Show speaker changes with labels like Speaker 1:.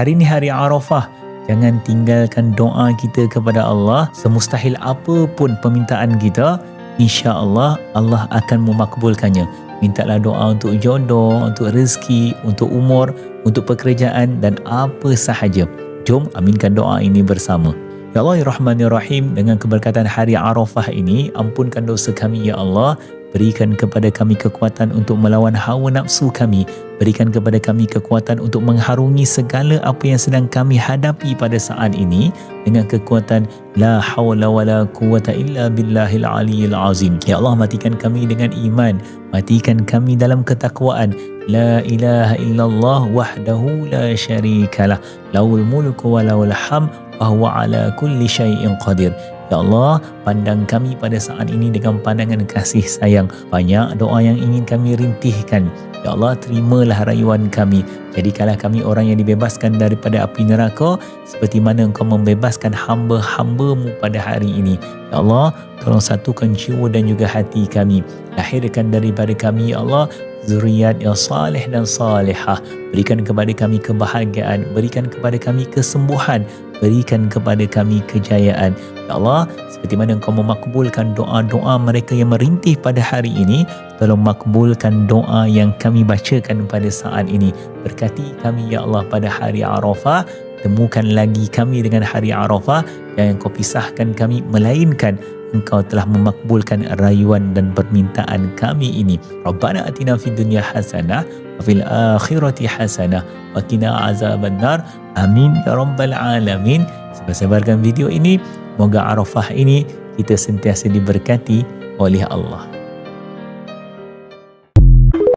Speaker 1: Hari ini hari Arafah. Jangan tinggalkan doa kita kepada Allah. Semustahil apapun permintaan kita, insya-Allah Allah akan memakbulkannya. Mintalah doa untuk jodoh, untuk rezeki, untuk umur, untuk pekerjaan dan apa sahaja. Jom aminkan doa ini bersama. Ya Allah, ya Rahman, ya Rahim, dengan keberkatan hari Arafah ini, ampunkan dosa kami ya Allah. Berikan kepada kami kekuatan untuk melawan hawa nafsu kami. Berikan kepada kami kekuatan untuk mengharungi segala apa yang sedang kami hadapi pada saat ini dengan kekuatan la hawla wala quwata illa billahil aliyyil azim. Ya Allah, matikan kami dengan iman. Matikan kami dalam ketakwaan. La ilaha illallah wahdahu la syarikalah. Lahul mulku wa lahul hamd wa huwa ala kulli syai'in qadir. Ya Allah, pandang kami pada saat ini dengan pandangan kasih sayang. Banyak doa yang ingin kami rintihkan. Ya Allah, terimalah rayuan kami. Jadikanlah kami orang yang dibebaskan daripada api neraka seperti mana Engkau membebaskan hamba-hamba-Mu pada hari ini. Ya Allah, tolong satukan jiwa dan juga hati kami. Lahirkan daripada kami, ya Allah, zuriat yang saleh dan salihah. Berikan kepada kami kebahagiaan, berikan kepada kami kesembuhan, berikan kepada kami kejayaan. Ya Allah, seperti mana Engkau memakbulkan doa-doa mereka yang merintih pada hari ini, tolong makbulkan doa yang kami bacakan pada saat ini. Berkati kami ya Allah pada hari Arafah. Temukan lagi kami dengan hari Arafah. Jangan Engkau pisahkan kami, melainkan Engkau telah memakbulkan rayuan dan permintaan kami ini. Rabbana atina fid dunya hasanah wa fil akhirati hasanah wa qina azabannar. Amin ya rabbal alamin. Sebarkan video ini. Moga Arafah ini kita sentiasa diberkati oleh Allah.